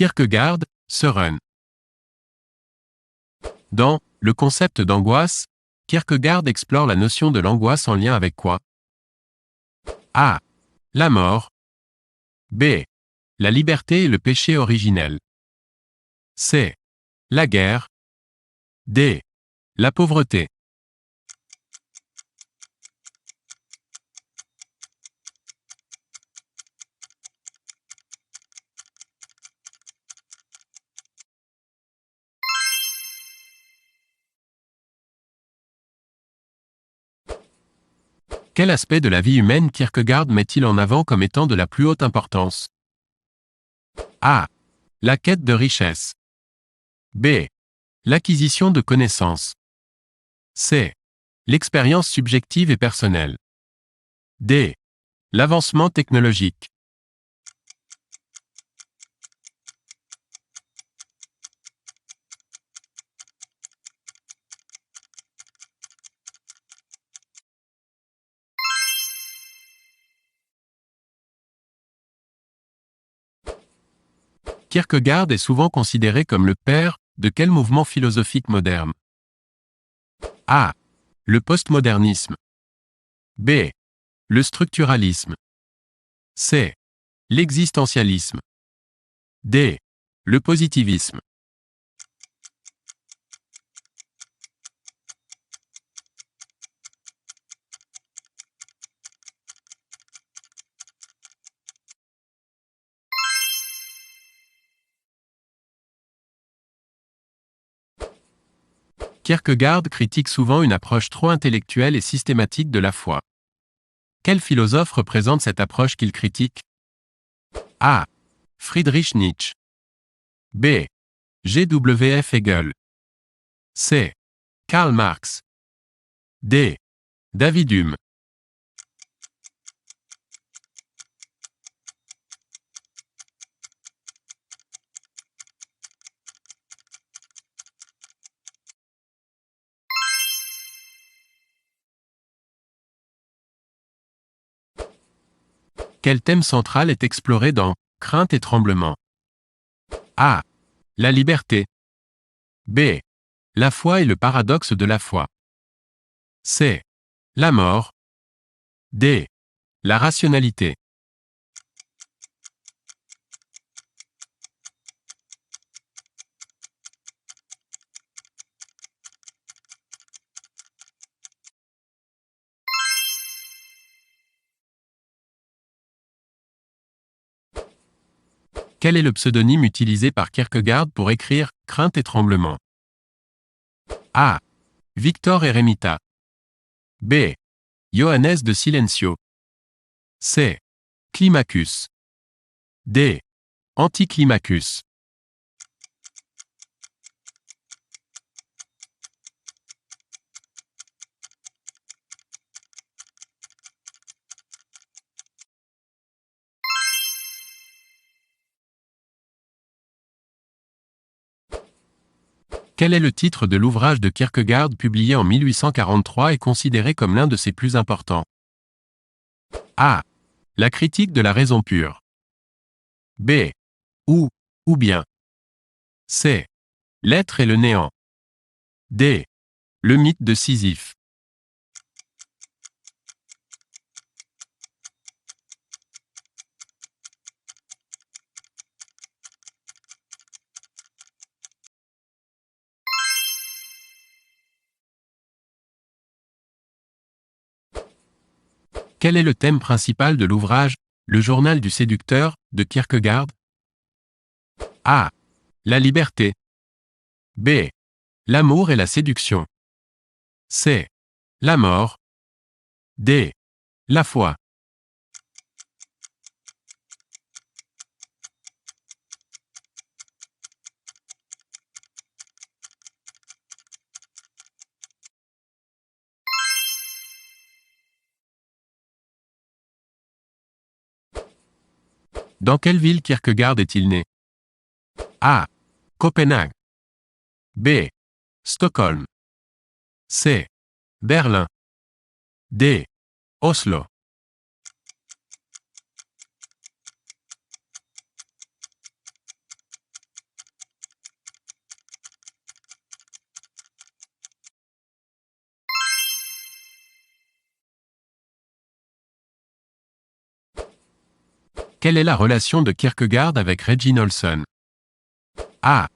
Kierkegaard, Søren. Dans Le concept d'angoisse, Kierkegaard explore la notion de l'angoisse en lien avec quoi? A. La mort. B. La liberté et le péché originel. C. La guerre. D. La pauvreté. Quel aspect de la vie humaine Kierkegaard met-il en avant comme étant de la plus haute importance? A. La quête de richesse. B. L'acquisition de connaissances. C. L'expérience subjective et personnelle. D. L'avancement technologique. Kierkegaard est souvent considéré comme le père de quel mouvement philosophique moderne? A. Le postmodernisme. B. Le structuralisme. C. L'existentialisme. D. Le positivisme. Kierkegaard critique souvent une approche trop intellectuelle et systématique de la foi. Quel philosophe représente cette approche qu'il critique? A. Friedrich Nietzsche. B. G.W.F. Hegel. C. Karl Marx. D. David Hume. Quel thème central est exploré dans Crainte et tremblement? A. La liberté. B. La foi et le paradoxe de la foi. C. La mort. D. La rationalité. Quel est le pseudonyme utilisé par Kierkegaard pour écrire Crainte et tremblement? A. Victor Eremita. B. Johannes de Silencio. C. Climacus. D. Anticlimacus. Quel est le titre de l'ouvrage de Kierkegaard publié en 1843 et considéré comme l'un de ses plus importants? A. La critique de la raison pure. B. Ou bien. C. L'être et le néant. D. Le mythe de Sisyphe. Quel est le thème principal de l'ouvrage Le journal du séducteur de Kierkegaard? A. La liberté. B. L'amour et la séduction. C. La mort. D. La foi. Dans quelle ville Kierkegaard est-il né? A. Copenhague. B. Stockholm. C. Berlin. D. Oslo. Quelle est la relation de Kierkegaard avec Regine Olson? A.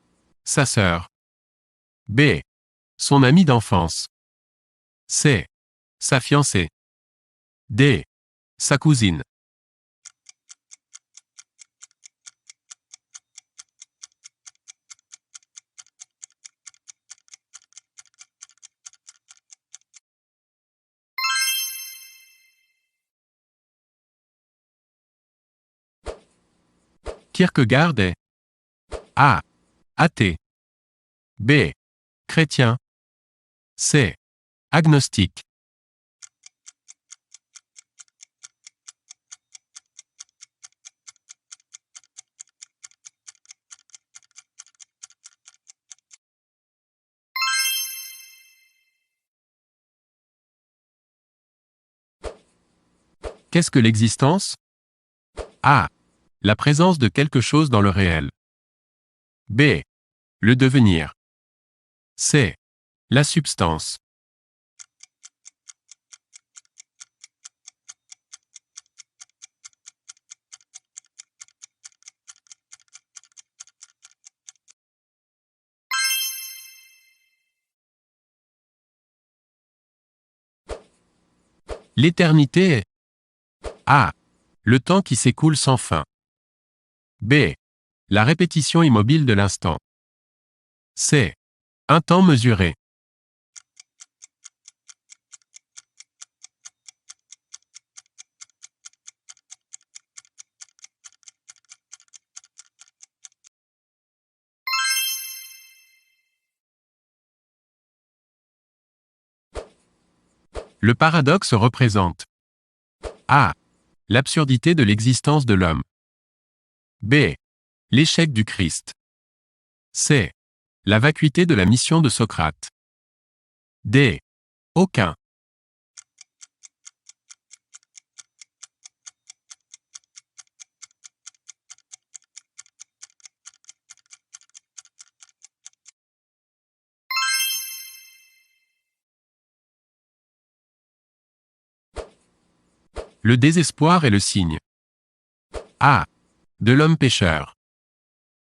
Sa sœur. B. Son amie d'enfance. C. Sa fiancée. D. Sa cousine. Kierkegaard est A. Athée. B. Chrétien. C. Agnostique. Qu'est-ce que l'existence? A. La présence de quelque chose dans le réel. B. Le devenir. C. La substance. L'éternité est A. Le temps qui s'écoule sans fin. B. La répétition immobile de l'instant. C. Un temps mesuré. Le paradoxe représente A. L'absurdité de l'existence de l'homme. B. L'échec du Christ. C. La vacuité de la mission de Socrate. D. Aucun. Le désespoir est le signe A. De l'homme pécheur.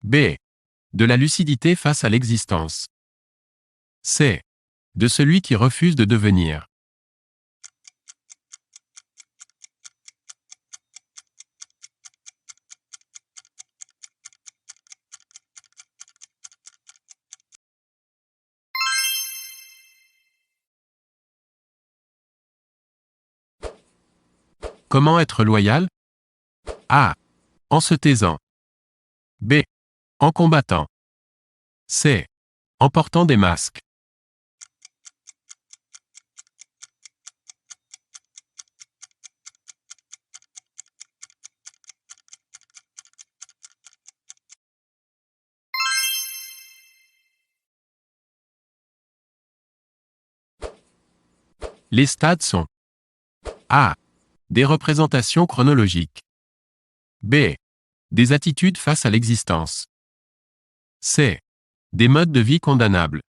B. De la lucidité face à l'existence. C. De celui qui refuse de devenir. Comment être loyal? A. En se taisant. B. En combattant. C. En portant des masques. Les stades sont A. Des représentations chronologiques. B. Des attitudes face à l'existence. C. Des modes de vie condamnables.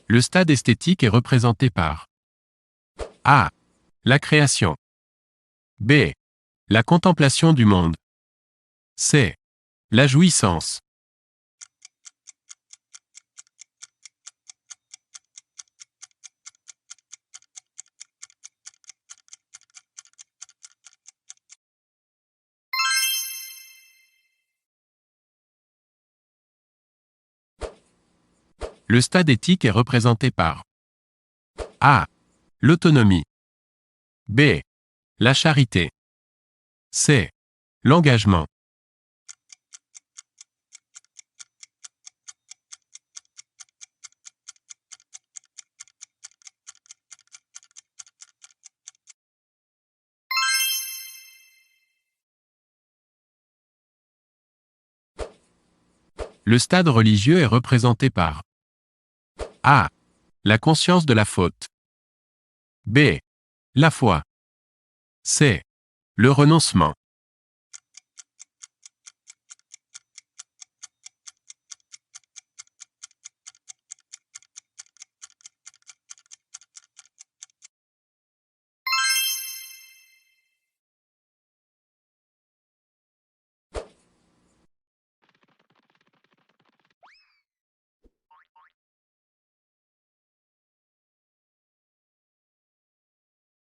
Le stade esthétique est représenté par A. La création. B. La contemplation du monde. C. La jouissance. Le stade éthique est représenté par A. L'autonomie. B. La charité. C. L'engagement. Le stade religieux est représenté par A. La conscience de la faute. B. La foi. C. Le renoncement.